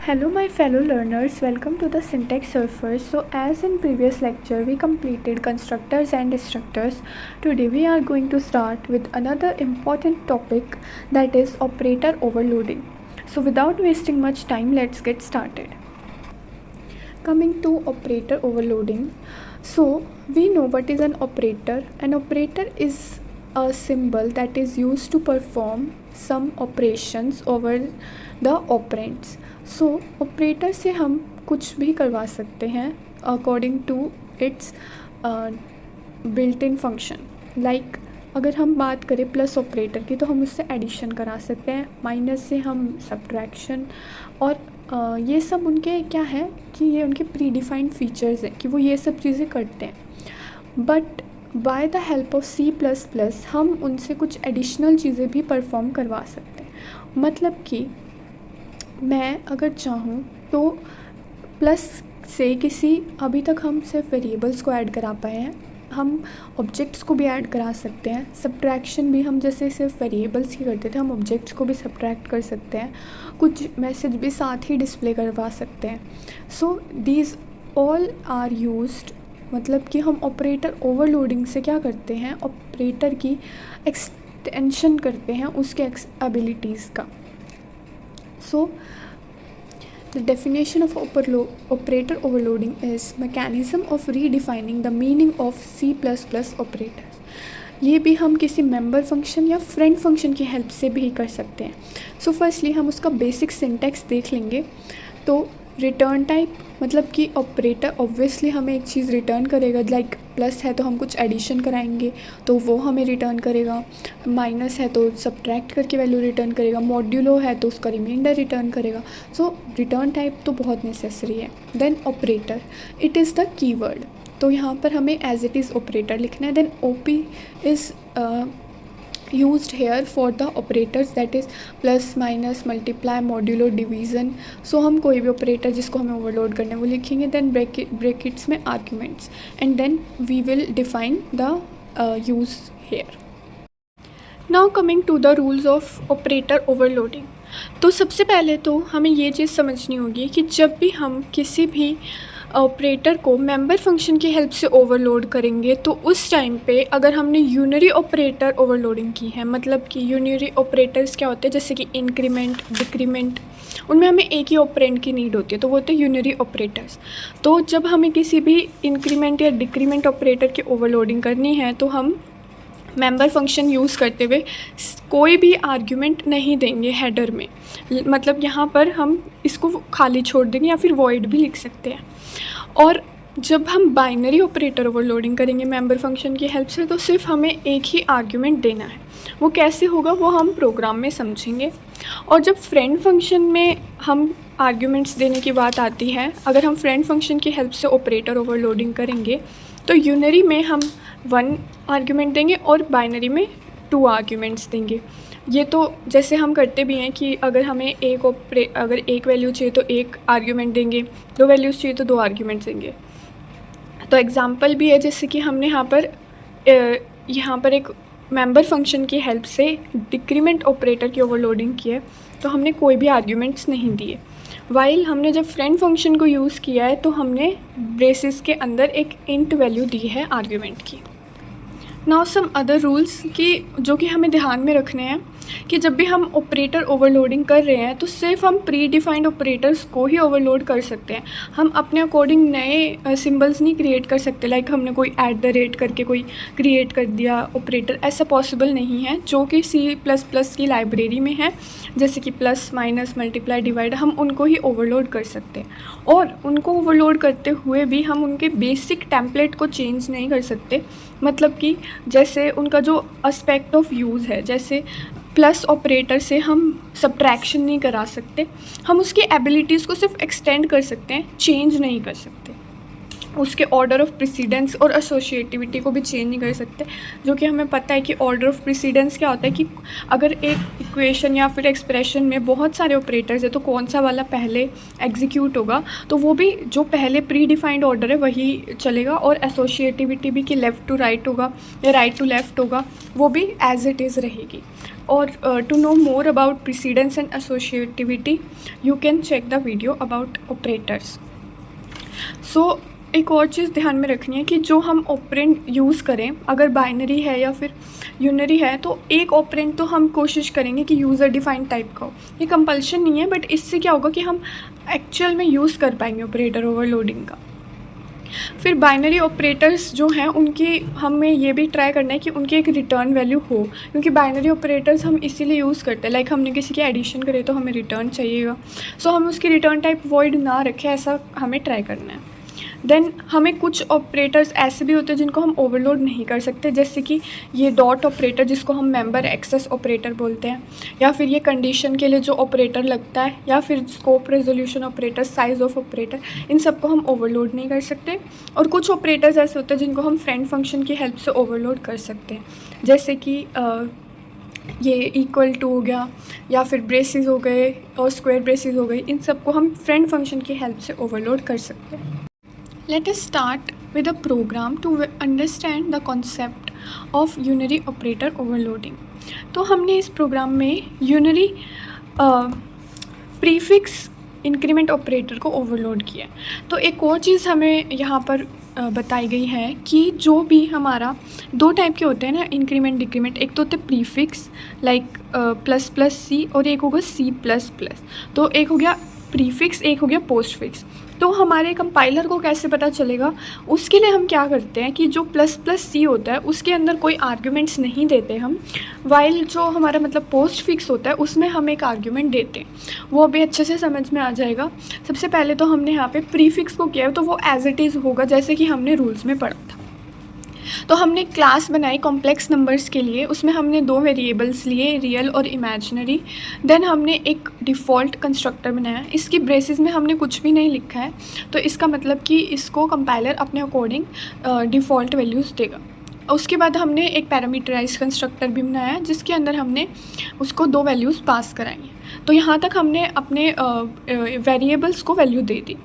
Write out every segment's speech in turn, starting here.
Hello my fellow learners, welcome to the Syntax Surfers. So as in previous lecture we completed constructors and destructors. Today we are going to start with another important topic, that is operator overloading. So without wasting much time, let's get started. Coming to operator overloading. So we know what is an operator. An operator is a symbol that is used to perform some operations over the operands. So operator से हम कुछ भी करवा सकते हैं according to its built in function. Like अगर हम बात करें प्लस ऑपरेटर की, तो हम उससे एडिशन करा सकते हैं, माइनस से हम सब्ट्रैक्शन, और ये सब उनके क्या है कि ये उनके प्री डिफाइंड फीचर्स हैं कि वो ये सब चीज़ें करते हैं. But by the help of C++ हम उनसे कुछ एडिशनल चीज़ें भी परफॉर्म करवा सकते हैं. मतलब कि मैं अगर चाहूँ तो प्लस से किसी, अभी तक हम सिर्फ वेरिएबल्स को ऐड करा पाए हैं, हम ऑब्जेक्ट्स को भी ऐड करा सकते हैं. सब्ट्रैक्शन भी हम जैसे सिर्फ वेरिएबल्स की करते थे, हम ऑब्जेक्ट्स को भी सब्ट्रैक्ट कर सकते हैं. कुछ मैसेज भी साथ ही डिस्प्ले करवा सकते हैं. So these all are used, मतलब कि हम ऑपरेटर ओवरलोडिंग से क्या करते हैं, ऑपरेटर की एक्सटेंशन करते हैं उसके एबिलिटीज़ का. So, the definition of operator overloading is mechanism of redefining the meaning of C++ operators. ये भी हम किसी मेंबर फंक्शन या फ्रेंड फंक्शन की हेल्प से भी कर सकते हैं. सो फर्स्टली हम उसका बेसिक सिंटैक्स देख लेंगे. तो रिटर्न टाइप, मतलब कि ऑपरेटर ऑब्वियसली हमें एक चीज़ रिटर्न करेगा. लाइक प्लस है तो हम कुछ एडिशन कराएंगे तो वो हमें रिटर्न करेगा, माइनस है तो सब्ट्रैक्ट करके वैल्यू रिटर्न करेगा, मॉड्यूलो है तो उसका रिमाइंडर रिटर्न करेगा. सो रिटर्न टाइप तो बहुत नेसेसरी है. Then operator, it is the keyword. तो यहाँ पर हमें एज इट इज़ ऑपरेटर लिखना है. देन OP इज़ used here for the operators, that is plus minus multiply modulo division. So हम कोई भी ऑपरेटर जिसको हमें ओवरलोड करना है वो लिखेंगे. देन ब्रैकेट्स में arguments, and then we will define the use here. Now coming to the rules of operator overloading. तो सबसे पहले तो हमें ये चीज़ समझनी होगी कि जब भी हम किसी भी ऑपरेटर को मेंबर फंक्शन की हेल्प से ओवरलोड करेंगे तो उस टाइम पे अगर हमने यूनरी ऑपरेटर ओवरलोडिंग की है, मतलब कि यूनरी ऑपरेटर्स क्या होते हैं, जैसे कि इंक्रीमेंट, डिक्रीमेंट, उनमें हमें एक ही ऑपरेंड की नीड होती है, तो वो होते हैं यूनरी ऑपरेटर्स. तो जब हमें किसी भी इंक्रीमेंट या डिक्रीमेंट ऑपरेटर की ओवरलोडिंग करनी है तो हम मेंबर फंक्शन यूज़ करते हुए कोई भी आर्ग्यूमेंट नहीं देंगे हेडर में. मतलब यहाँ पर हम इसको खाली छोड़ देंगे या फिर वॉइड भी लिख सकते हैं. और जब हम बाइनरी ऑपरेटर ओवरलोडिंग करेंगे मेंबर फंक्शन की हेल्प से, तो सिर्फ हमें एक ही आर्ग्यूमेंट देना है. वो कैसे होगा वो हम प्रोग्राम में समझेंगे. और जब फ्रेंड फंक्शन में हम आर्ग्यूमेंट्स देने की बात आती है, अगर हम फ्रेंड फंक्शन की हेल्प से ऑपरेटर ओवरलोडिंग करेंगे तो यूनरी में हम 1 आर्ग्यूमेंट देंगे और बाइनरी में 2 आर्ग्यूमेंट्स देंगे. ये तो जैसे हम करते भी हैं कि अगर हमें अगर एक वैल्यू चाहिए तो 1 आर्ग्यूमेंट देंगे, 2 वैल्यूज़ चाहिए तो 2 आर्ग्यूमेंट्स देंगे. तो एग्जांपल भी है, जैसे कि हमने यहाँ पर एक मेंबर फंक्शन की हेल्प से डिक्रीमेंट ऑपरेटर की ओवरलोडिंग की है, तो हमने कोई भी आर्ग्यूमेंट्स नहीं दिए. वाइल हमने जब फ्रेंड फंक्शन को यूज़ किया है तो हमने ब्रेसेस के अंदर एक इंट वैल्यू दी है आर्ग्यूमेंट की. नाउ सम अदर रूल्स कि जो कि हमें ध्यान में रखने हैं कि जब भी हम ऑपरेटर ओवरलोडिंग कर रहे हैं तो सिर्फ हम प्री डिफाइंड ऑपरेटर्स को ही ओवरलोड कर सकते हैं. हम अपने अकॉर्डिंग नए सिंबल्स नहीं क्रिएट कर सकते. लाइक हमने कोई @ करके कोई क्रिएट कर दिया ऑपरेटर, ऐसा पॉसिबल नहीं है. जो कि C++ की लाइब्रेरी में है, जैसे कि प्लस, माइनस, मल्टीप्लाई, डिवाइड, हम उनको ही ओवरलोड कर सकते हैं. और उनको ओवरलोड करते हुए भी हम उनके बेसिक टेम्पलेट को चेंज नहीं कर सकते. मतलब कि जैसे उनका जो एस्पेक्ट ऑफ यूज़ है, जैसे प्लस ऑपरेटर से हम सब्ट्रैक्शन नहीं करा सकते, हम उसकी एबिलिटीज़ को सिर्फ एक्सटेंड कर सकते हैं, चेंज नहीं कर सकते. उसके ऑर्डर ऑफ प्रेसिडेंस और एसोसिएटिविटी को भी चेंज नहीं कर सकते, जो कि हमें पता है कि ऑर्डर ऑफ प्रेसिडेंस क्या होता है कि अगर एक इक्वेशन या फिर एक्सप्रेशन में बहुत सारे ऑपरेटर्स है तो कौन सा वाला पहले एग्जीक्यूट होगा, तो वो भी जो पहले प्री डिफाइंड ऑर्डर है वही चलेगा। और एसोसिएटिविटी भी कि लेफ़्ट टू राइट होगा या राइट टू लेफ़्ट होगा, वो भी एज इट इज़ रहेगी। और to know more about precedence and associativity you can check the video about operators. So एक और चीज़ ध्यान में रखनी है कि जो हम ऑपरेंड यूज़ करें, अगर बाइनरी है या फिर यूनरी है, तो एक ऑपरेंड तो हम कोशिश करेंगे कि यूज़र डिफाइंड टाइप का हो। ये कंपल्शन नहीं है, बट इससे क्या होगा कि हम एक्चुअल में यूज़ कर पाएंगे ऑपरेटर ओवरलोडिंग का। फिर बाइनरी ऑपरेटर्स जो हैं उनकी हमें ये भी ट्राई करना है कि उनकी एक रिटर्न वैल्यू हो, क्योंकि बाइनरी ऑपरेटर्स हम इसीलिए यूज़ करते हैं, लाइक हमने किसी की एडिशन करे तो हमें रिटर्न चाहिएगा, सो हम उसकी रिटर्न टाइप वॉइड ना रखें, ऐसा हमें ट्राई करना है। देन हमें कुछ ऑपरेटर्स ऐसे भी होते हैं जिनको हम ओवरलोड नहीं कर सकते, जैसे कि ये डॉट ऑपरेटर जिसको हम मेंबर एक्सेस ऑपरेटर बोलते हैं, या फिर ये कंडीशन के लिए जो ऑपरेटर लगता है, या फिर scope resolution operator, size of operator, इन सबको हम ओवरलोड नहीं कर सकते। और कुछ ऑपरेटर्स ऐसे होते हैं जिनको हम फ्रेंड फंक्शन की हेल्प से ओवरलोड कर सकते हैं, जैसे कि ये इक्वल टू हो गया, या फिर ब्रेसेस हो गए और स्क्वायर ब्रेसेस हो गई, इन सबको हम फ्रेंड फंक्शन की हेल्प से ओवरलोड कर सकते हैं। Let us start with a program to understand the concept of unary operator overloading. तो हमने इस प्रोग्राम में यूनरी प्रीफिक्स इंक्रीमेंट ऑपरेटर को ओवरलोड किया है। तो एक और चीज़ हमें यहाँ पर बताई गई है कि जो भी हमारा दो टाइप के होते हैं ना, इंक्रीमेंट डिक्रीमेंट, एक तो होते हैं प्रीफिक्स लाइक प्लस प्लस सी, और एक होगा सी प्लस प्लस। तो एक हो गया प्रीफिक्स, एक हो गया पोस्ट फिक्स। तो हमारे कंपाइलर को कैसे पता चलेगा, उसके लिए हम क्या करते हैं कि जो प्लस प्लस सी होता है उसके अंदर कोई आर्ग्यूमेंट्स नहीं देते हम, वाइल जो हमारा मतलब पोस्ट फिक्स होता है उसमें हम एक आर्ग्यूमेंट देते हैं। वो अभी अच्छे से समझ में आ जाएगा। सबसे पहले तो हमने यहाँ पे प्रीफिक्स को किया है, तो वो एज इट इज़ होगा जैसे कि हमने रूल्स में पढ़ा था। तो हमने क्लास बनाई कॉम्प्लेक्स नंबर्स के लिए, उसमें हमने दो वेरिएबल्स लिए, रियल और इमेजिनरी। देन हमने एक डिफ़ॉल्ट कंस्ट्रक्टर बनाया, इसकी ब्रेसिस में हमने कुछ भी नहीं लिखा है, तो इसका मतलब कि इसको कंपाइलर अपने अकॉर्डिंग डिफ़ॉल्ट वैल्यूज़ देगा। उसके बाद हमने एक पैरामीटराइज्ड कंस्ट्रक्टर भी बनाया जिसके अंदर हमने उसको दो वैल्यूज़ पास कराई। तो यहाँ तक हमने अपने वेरिएबल्स को वैल्यू दे दी।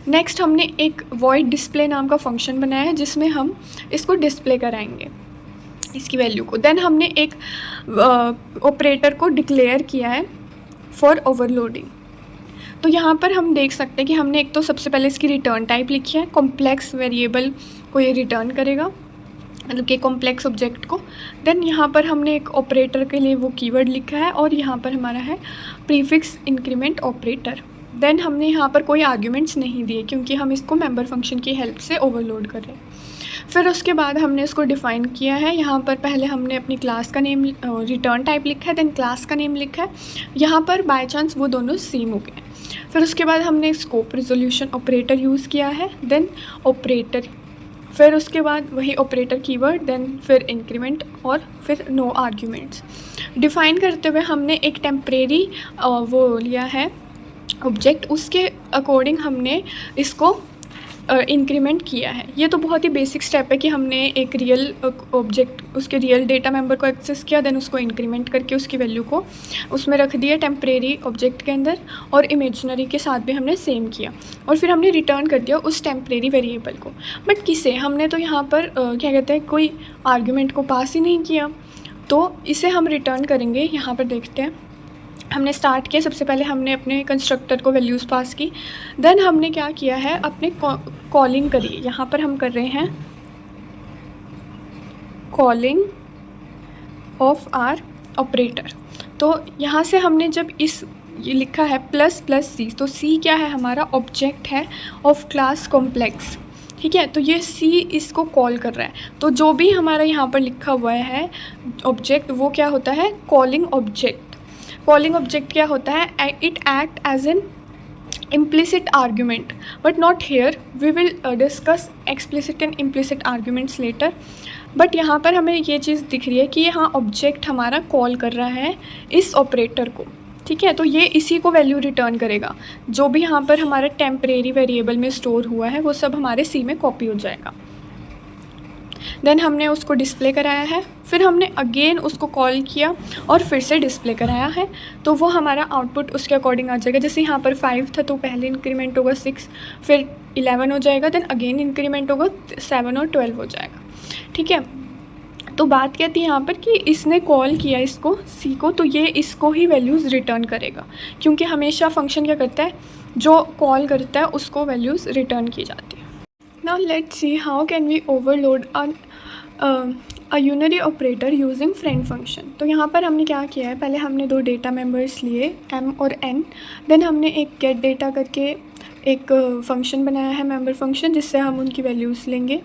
नेक्स्ट हमने एक वॉइड डिस्प्ले नाम का फंक्शन बनाया है जिसमें हम इसको डिस्प्ले कराएंगे इसकी वैल्यू को। देन हमने एक ऑपरेटर को डिक्लेयर किया है फॉर ओवरलोडिंग। तो यहाँ पर हम देख सकते हैं कि हमने एक तो सबसे पहले इसकी रिटर्न टाइप लिखी है, कॉम्प्लेक्स वेरिएबल को ये रिटर्न करेगा, मतलब कि कॉम्प्लेक्स ऑब्जेक्ट को। देन यहाँ पर हमने एक ऑपरेटर के लिए वो कीवर्ड लिखा है, और यहाँ पर हमारा है प्रीफिक्स इंक्रीमेंट ऑपरेटर। देन हमने यहाँ पर कोई आर्ग्यूमेंट्स नहीं दिए क्योंकि हम इसको मेंबर फंक्शन की हेल्प से ओवरलोड कर रहे हैं। फिर उसके बाद हमने इसको डिफ़ाइन किया है। यहाँ पर पहले हमने अपनी क्लास का नेम रिटर्न टाइप लिखा है, देन क्लास का नेम लिखा है। यहाँ पर बाय चांस वो दोनों सेम हो गए। फिर उसके बाद हमने स्कोप रिजोल्यूशन ऑपरेटर यूज़ किया है, देन ऑपरेटर, फिर उसके बाद वही ऑपरेटर कीवर्ड, देन फिर इंक्रीमेंट, और फिर नो आर्ग्यूमेंट्स। डिफ़ाइन करते हुए हमने एक टेम्परेरी वो लिया है ऑब्जेक्ट, उसके अकॉर्डिंग हमने इसको इंक्रीमेंट किया है। ये तो बहुत ही बेसिक स्टेप है कि हमने एक रियल ऑब्जेक्ट, उसके रियल डेटा मेंबर को एक्सेस किया, देन उसको इंक्रीमेंट करके उसकी वैल्यू को उसमें रख दिया टेम्परेरी ऑब्जेक्ट के अंदर, और इमेजिनरी के साथ भी हमने सेम किया, और फिर हमने रिटर्न कर दिया उस टेम्परेरी वेरिएबल को। बट किसे, हमने तो यहाँ पर क्या कहते हैं, कोई आर्ग्यूमेंट को पास ही नहीं किया, तो इसे हम रिटर्न करेंगे। यहाँ पर देखते हैं हमने स्टार्ट किया, सबसे पहले हमने अपने कंस्ट्रक्टर को वैल्यूज़ पास की, देन हमने क्या किया है, अपने कॉलिंग करी। यहाँ पर हम कर रहे हैं कॉलिंग ऑफ आर ऑपरेटर। तो यहाँ से हमने जब ये लिखा है प्लस प्लस सी, तो सी क्या है, हमारा ऑब्जेक्ट है ऑफ क्लास कॉम्प्लेक्स, ठीक है। तो ये सी इसको कॉल कर रहा है, तो जो भी हमारा यहाँ पर लिखा हुआ है ऑब्जेक्ट, वो क्या होता है, कॉलिंग ऑब्जेक्ट। कॉलिंग ऑब्जेक्ट क्या होता है, it act as an implicit argument, but not here. We will discuss explicit and implicit arguments later. But यहाँ पर हमें ये चीज़ दिख रही है कि यहाँ ऑब्जेक्ट हमारा कॉल कर रहा है इस ऑपरेटर को, ठीक है, तो ये इसी को वैल्यू रिटर्न करेगा। जो भी यहाँ पर हमारा टेम्परेरी वेरिएबल में स्टोर हुआ है वो सब हमारे सी में कॉपी हो जाएगा। देन हमने उसको डिस्प्ले कराया है, फिर हमने अगेन उसको कॉल किया और फिर से डिस्प्ले कराया है, तो वो हमारा आउटपुट उसके अकॉर्डिंग आ जाएगा। जैसे यहाँ पर 5 था तो पहले इंक्रीमेंट होगा 6, फिर 11 हो जाएगा, देन अगेन इंक्रीमेंट होगा 7 और 12 हो जाएगा। ठीक है, तो बात क्या थी यहाँ पर कि इसने कॉल किया इसको सी को, तो ये इसको ही वैल्यूज़ रिटर्न करेगा, क्योंकि हमेशा फंक्शन क्या करता है, जो कॉल करता है उसको वैल्यूज़ रिटर्न की जाती है। Now let's see how can we overload a unary operator using friend function. तो यहाँ पर हमने क्या किया है, पहले हमने 2 डेटा मेंबर्स लिए m और n, देन हमने एक गेट डेटा करके एक फंक्शन बनाया है, मेंबर फंक्शन, जिससे हम उनकी वैल्यूज़ लेंगे।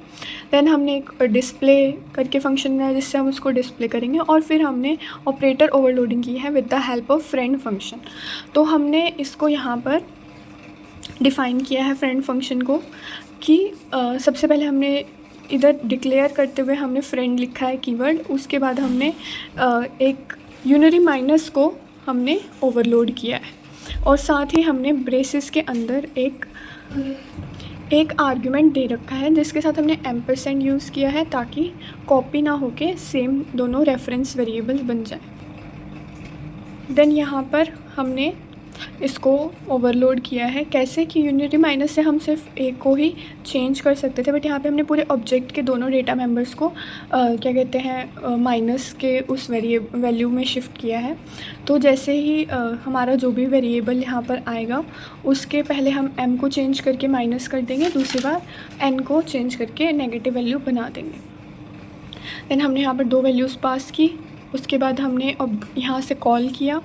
देन हमने एक डिस्प्ले करके फंक्शन बनाया जिससे हम उसको डिस्प्ले करेंगे, और फिर हमने ऑपरेटर ओवरलोडिंग की है with the help of friend function. तो हमने इसको यहाँ पर डिफ़ाइन किया है फ्रेंड फंक्शन को कि सबसे पहले हमने इधर डिक्लेयर करते हुए हमने फ्रेंड लिखा है कीवर्ड, उसके बाद हमने एक यूनरी माइनस को हमने ओवरलोड किया है, और साथ ही हमने ब्रेसेस के अंदर एक आर्गुमेंट दे रखा है जिसके साथ हमने एम्परसेंड यूज़ किया है ताकि कॉपी ना होके सेम दोनों रेफरेंस वेरिएबल्स बन जाए। देन यहाँ पर हमने इसको ओवरलोड किया है कैसे कि यूनिटी माइनस से हम सिर्फ एक को ही चेंज कर सकते थे, बट यहाँ पे हमने पूरे ऑब्जेक्ट के दोनों डेटा मेंबर्स को क्या कहते हैं माइनस के उस वैल्यू में शिफ्ट किया है। तो जैसे ही हमारा जो भी वेरिएबल यहाँ पर आएगा उसके पहले हम m को चेंज करके माइनस कर देंगे, दूसरी बार n को चेंज करके नेगेटिव वैल्यू बना देंगे। देन हमने यहाँ पर 2 वैल्यूज़ पास की, उसके बाद हमने अब यहाँ से कॉल किया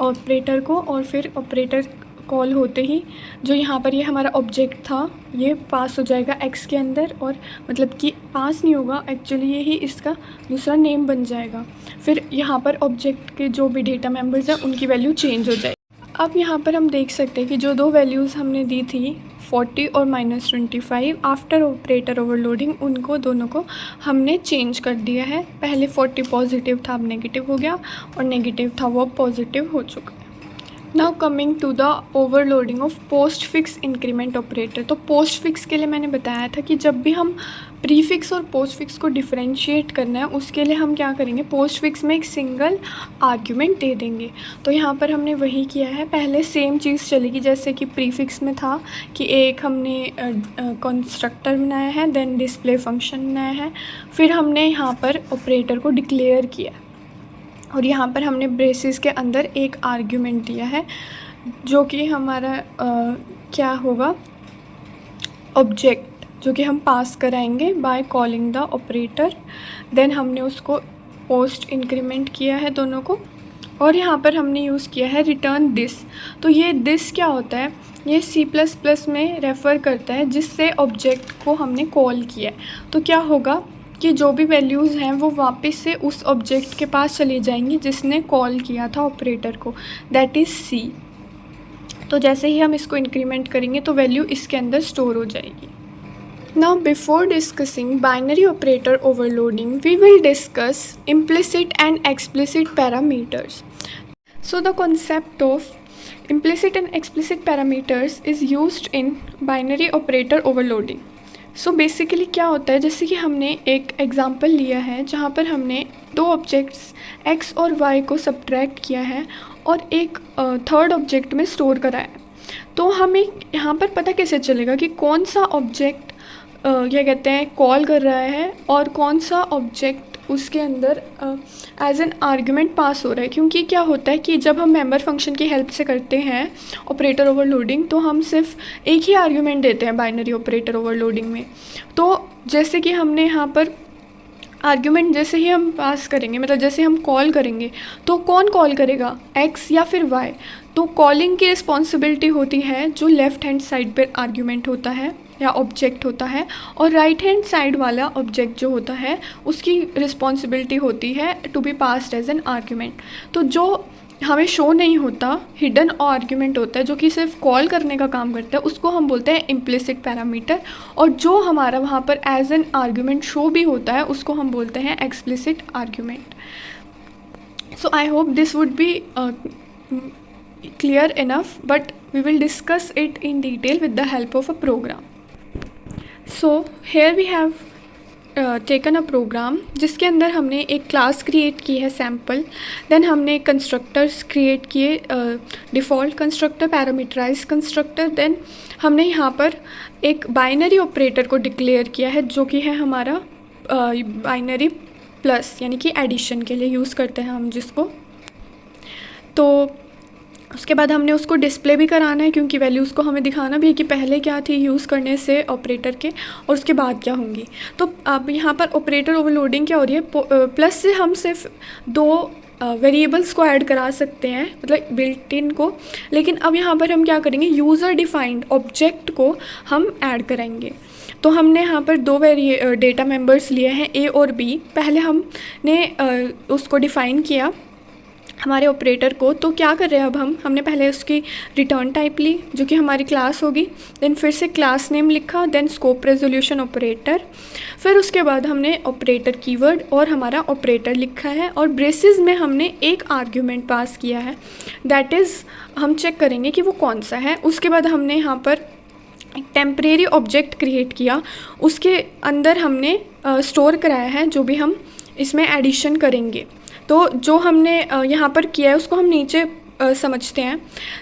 ऑपरेटर को, और फिर ऑपरेटर कॉल होते ही जो यहाँ पर ये हमारा ऑब्जेक्ट था ये पास हो जाएगा x के अंदर, और मतलब कि पास नहीं होगा एक्चुअली, ये ही इसका दूसरा नेम बन जाएगा। फिर यहाँ पर ऑब्जेक्ट के जो भी डेटा मेंबर्स हैं उनकी वैल्यू चेंज हो जाएगी। अब यहाँ पर हम देख सकते हैं कि जो 2 वैल्यूज़ हमने दी थी 40 और -25, आफ्टर ऑपरेटर ओवरलोडिंग उनको दोनों को हमने चेंज कर दिया है। पहले 40 पॉजिटिव था, अब नेगेटिव हो गया, और नेगेटिव था वो पॉजिटिव हो चुका है। Now coming to the overloading of post fix increment operator. तो पोस्ट फिक्स के लिए मैंने बताया था कि जब भी हम प्रीफिक्स और पोस्ट फिक्स को डिफरेंशिएट करना है उसके लिए हम क्या करेंगे, पोस्ट फिक्स में एक सिंगल आर्ग्यूमेंट दे देंगे। तो यहाँ पर हमने वही किया है, पहले सेम चीज़ चलेगी जैसे कि प्रीफिक्स में था कि एक हमने कंस्ट्रक्टर बनाया है, देन डिस्प्ले फंक्शन बनाया है, फिर हमने यहाँ पर ऑपरेटर को डिक्लेयर किया, और यहाँ पर हमने ब्रेसेस के अंदर एक आर्ग्यूमेंट दिया है जो कि हमारा क्या होगा, ऑब्जेक्ट, जो कि हम पास कराएंगे by calling the operator. Then हमने उसको पोस्ट इंक्रीमेंट किया है दोनों को, और यहाँ पर हमने यूज़ किया है रिटर्न दिस। तो ये दिस क्या होता है, ये C++ में रेफ़र करता है जिससे ऑब्जेक्ट को हमने कॉल किया है। तो क्या होगा कि जो भी वैल्यूज़ हैं वो वापस से उस ऑब्जेक्ट के पास चली जाएंगी जिसने कॉल किया था ऑपरेटर को, दैट इज़ C। तो जैसे ही हम इसको इंक्रीमेंट करेंगे तो वैल्यू इसके अंदर स्टोर हो जाएगी। Now before discussing binary operator overloading, we will discuss implicit and explicit parameters. So the concept of implicit and explicit parameters is used in binary operator overloading. So basically क्या होता है, जैसे कि हमने एक एग्जांपल लिया है जहाँ पर हमने 2 ऑब्जेक्ट्स x और y को सब्ट्रैक्ट किया है और एक थर्ड ऑब्जेक्ट में स्टोर कराया है। तो हमें यहाँ पर पता कैसे चलेगा कि कौन सा ऑब्जेक्ट क्या कहते हैं कॉल कर रहा है और कौन सा ऑब्जेक्ट उसके अंदर एज एन आर्गुमेंट पास हो रहा है। क्योंकि क्या होता है कि जब हम मेंबर फंक्शन की हेल्प से करते हैं ऑपरेटर ओवरलोडिंग तो हम सिर्फ एक ही आर्गुमेंट देते हैं बाइनरी ऑपरेटर ओवरलोडिंग में। तो जैसे कि हमने यहाँ पर आर्ग्यूमेंट जैसे ही हम पास करेंगे, मतलब जैसे हम कॉल करेंगे तो कौन कॉल करेगा, x या फिर y। तो कॉलिंग की रिस्पॉन्सिबिलिटी होती है जो लेफ़्ट हैंड साइड पर आर्ग्यूमेंट होता है या ऑब्जेक्ट होता है, और राइट हैंड साइड वाला ऑब्जेक्ट जो होता है उसकी रिस्पॉन्सिबिलिटी होती है to be passed as an argument. तो जो हमें शो नहीं होता, हिडन आर्ग्यूमेंट होता है जो कि सिर्फ कॉल करने का काम करता है, उसको हम बोलते हैं इम्प्लिसिट पैरामीटर। और जो हमारा वहाँ पर एज एन आर्ग्यूमेंट शो भी होता है उसको हम बोलते हैं explicit argument. So I hope this would be clear enough, but we will discuss it in detail with the help of a program. So here we have taken a program जिसके अंदर हमने एक क्लास क्रिएट की है sample, then हमने constructors create किए, default constructor, parameterize constructor, then हमने यहाँ पर एक बाइनरी ऑपरेटर को डिक्लेयर किया है जो कि है हमारा बाइनरी प्लस, यानी कि एडिशन के लिए यूज़ करते हैं हम जिसको। तो उसके बाद हमने उसको डिस्प्ले भी कराना है क्योंकि वैल्यूज़ को हमें दिखाना भी है कि पहले क्या थी यूज़ करने से ऑपरेटर के और उसके बाद क्या होंगी। तो अब यहाँ पर ऑपरेटर ओवरलोडिंग क्या हो रही है, प्लस से हम सिर्फ 2 वेरिएबल्स को ऐड करा सकते हैं, मतलब बिल्ट इन को, लेकिन अब यहाँ पर हम क्या करेंगे, यूज़र डिफाइंड ऑब्जेक्ट को हम ऐड करेंगे। तो हमने यहाँ पर 2 डेटा मेंबर्स लिए हैं ए और बी। पहले हमने उसको डिफ़ाइन किया हमारे ऑपरेटर को। तो क्या कर रहे हैं अब हमने पहले उसकी रिटर्न टाइप ली जो कि हमारी क्लास होगी, देन फिर से क्लास नेम लिखा, देन स्कोप रेजोल्यूशन ऑपरेटर, फिर उसके बाद हमने ऑपरेटर कीवर्ड और हमारा ऑपरेटर लिखा है और ब्रेसेस में हमने एक आर्ग्यूमेंट पास किया है, दैट इज़ हम चेक करेंगे कि वो कौन सा है। उसके बाद हमने यहाँ पर एक टेम्परेरी ऑब्जेक्ट क्रिएट किया, उसके अंदर हमने स्टोर कराया है जो भी हम इसमें एडिशन करेंगे। तो जो हमने यहाँ पर किया है उसको हम नीचे समझते हैं।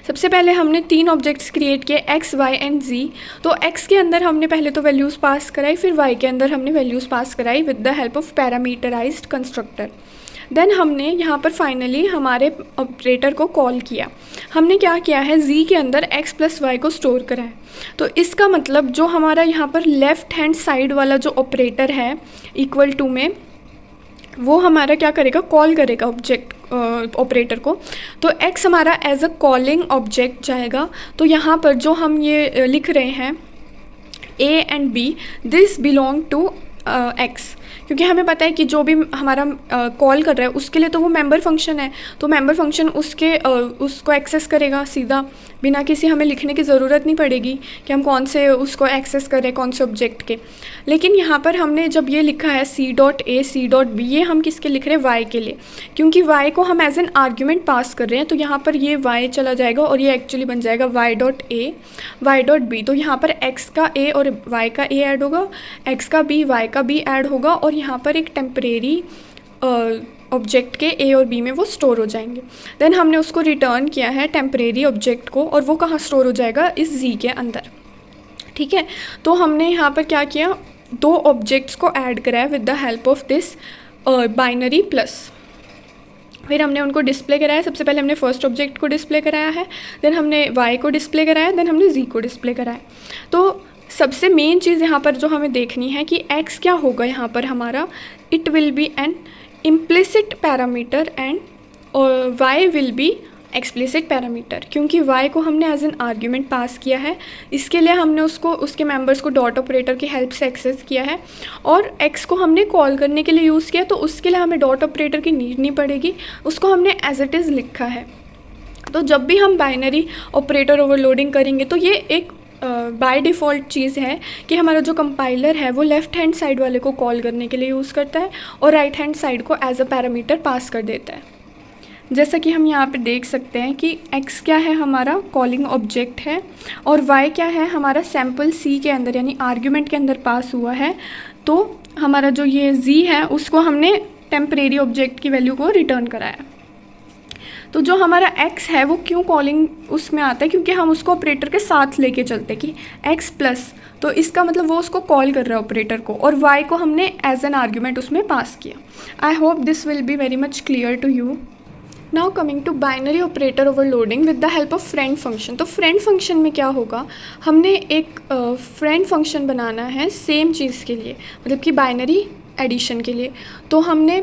सबसे पहले हमने 3 ऑब्जेक्ट्स क्रिएट किए, x, y एंड z। तो x के अंदर हमने पहले तो वैल्यूज़ पास कराई, फिर y के अंदर हमने वैल्यूज़ पास कराई with the help of parameterized constructor. Then हमने यहाँ पर फाइनली हमारे ऑपरेटर को कॉल किया। हमने क्या किया है, z के अंदर x + y को स्टोर करा है। तो इसका मतलब जो हमारा यहाँ पर लेफ़्ट हैंड साइड वाला जो ऑपरेटर है इक्वल टू में, वो हमारा क्या करेगा, कॉल करेगा ऑब्जेक्ट ऑपरेटर को। तो x हमारा एज अ कॉलिंग ऑब्जेक्ट जाएगा। तो यहाँ पर जो हम ये लिख रहे हैं a and b, this belong to x, क्योंकि हमें पता है कि जो भी हमारा कॉल कर रहा है उसके लिए तो वो मेंबर फंक्शन है, तो मेंबर फंक्शन उसको एक्सेस करेगा सीधा, बिना किसी हमें लिखने की ज़रूरत नहीं पड़ेगी कि हम कौन से उसको एक्सेस करें, कौन से ऑब्जेक्ट के। लेकिन यहाँ पर हमने जब ये लिखा है c.a c.b, ये हम किसके लिख रहे हैं, y के लिए, क्योंकि y को हम एज एन आर्ग्यूमेंट पास कर रहे हैं। तो यहाँ पर ये y चला जाएगा और ये एक्चुअली बन जाएगा y.a y.b। तो यहाँ पर x का a और y का a ऐड होगा, x का b y का b ऐड होगा, और यहाँ पर एक टेम्परेरी ऑब्जेक्ट के a और b में वो स्टोर हो जाएंगे। देन हमने उसको रिटर्न किया है टेम्परेरी ऑब्जेक्ट को, और वो कहाँ स्टोर हो जाएगा, इस z के अंदर। ठीक है, तो हमने यहाँ पर क्या किया, 2 ऑब्जेक्ट्स को ऐड कराया with the help of this binary plus. फिर हमने उनको डिस्प्ले कराया। सबसे पहले हमने फर्स्ट ऑब्जेक्ट को डिस्प्ले कराया है, देन हमने y को डिस्प्ले कराया, देन हमने z को डिस्प्ले कराया। तो सबसे मेन चीज़ यहाँ पर जो हमें देखनी है कि x क्या होगा यहाँ पर हमारा, it will be N implicit parameter and y will be explicit parameter, क्योंकि y को हमने एज एन आर्ग्यूमेंट पास किया है। इसके लिए हमने उसके मेंबर्स को डॉट ऑपरेटर की हेल्प से एक्सेस किया है, और x को हमने कॉल करने के लिए यूज़ किया, तो उसके लिए हमें डॉट ऑपरेटर की नीड नहीं पड़ेगी, उसको हमने एज इट इज़ लिखा है। तो जब भी हम बाइनरी ऑपरेटर ओवरलोडिंग करेंगे तो ये एक बाय डिफ़ॉल्ट चीज़ है कि हमारा जो कंपाइलर है वो लेफ़्ट हैंड साइड वाले को कॉल करने के लिए यूज़ करता है और राइट हैंड साइड को एज अ पैरामीटर पास कर देता है। जैसा कि हम यहाँ पे देख सकते हैं कि x क्या है, हमारा कॉलिंग ऑब्जेक्ट है, और y क्या है, हमारा सैम्पल c के अंदर यानी आर्ग्यूमेंट के अंदर पास हुआ है। तो हमारा जो ये z है उसको हमने टेम्परेरी ऑब्जेक्ट की वैल्यू को रिटर्न कराया। तो जो हमारा x है वो क्यों कॉलिंग उसमें आता है, क्योंकि हम उसको ऑपरेटर के साथ लेके चलते कि x प्लस, तो इसका मतलब वो उसको कॉल कर रहा है ऑपरेटर को, और y को हमने एज एन आर्ग्यूमेंट उसमें पास किया। I hope this will be very much clear to you. Now coming to binary operator overloading with the help of friend function. तो फ्रेंड फंक्शन में क्या होगा, हमने एक फ्रेंड फंक्शन बनाना है सेम चीज़ के लिए, मतलब कि बाइनरी एडिशन के लिए। तो हमने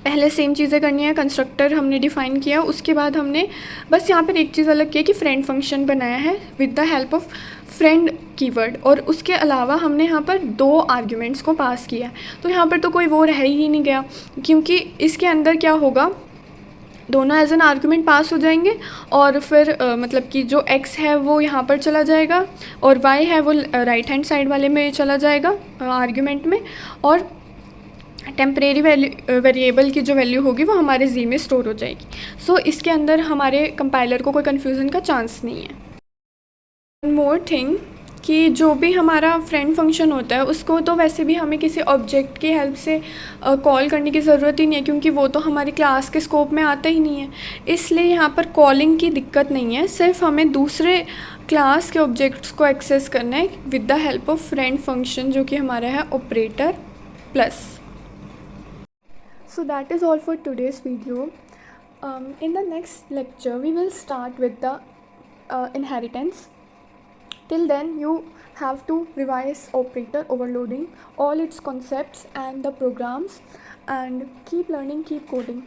पहले सेम चीज़ें करनी है, कंस्ट्रक्टर हमने डिफ़ाइन किया, उसके बाद हमने बस यहाँ पर एक चीज़ अलग किया कि फ्रेंड फंक्शन बनाया है with the help of friend keyword, और उसके अलावा हमने यहाँ पर 2 आर्ग्यूमेंट्स को पास किया। तो यहाँ पर तो कोई वो रह ही नहीं गया, क्योंकि इसके अंदर क्या होगा, दोनों एज एन आर्ग्यूमेंट पास हो जाएंगे, और फिर मतलब कि जो x है वो यहाँ पर चला जाएगा और y है वो राइट हैंड साइड वाले में चला जाएगा आर्ग्यूमेंट में, और टेम्परेरी वेरिएबल की जो वैल्यू होगी वो हमारे जी में स्टोर हो जाएगी। सो इसके अंदर हमारे कंपाइलर को कोई कन्फ्यूज़न का चांस नहीं है। वन मोर थिंग कि जो भी हमारा फ्रेंड फंक्शन होता है उसको तो वैसे भी हमें किसी ऑब्जेक्ट की हेल्प से कॉल करने की ज़रूरत ही नहीं है, क्योंकि वो तो हमारी क्लास के स्कोप में आता ही नहीं है। इसलिए यहाँ पर कॉलिंग की दिक्कत नहीं है, सिर्फ हमें दूसरे क्लास के ऑब्जेक्ट्स को एक्सेस करना है with the help of friend function, जो कि हमारा है operator plus. So that is all for today's video. In the next lecture we will start with the inheritance. Till then you have to revise operator overloading, all its concepts and the programs, and keep learning, keep coding.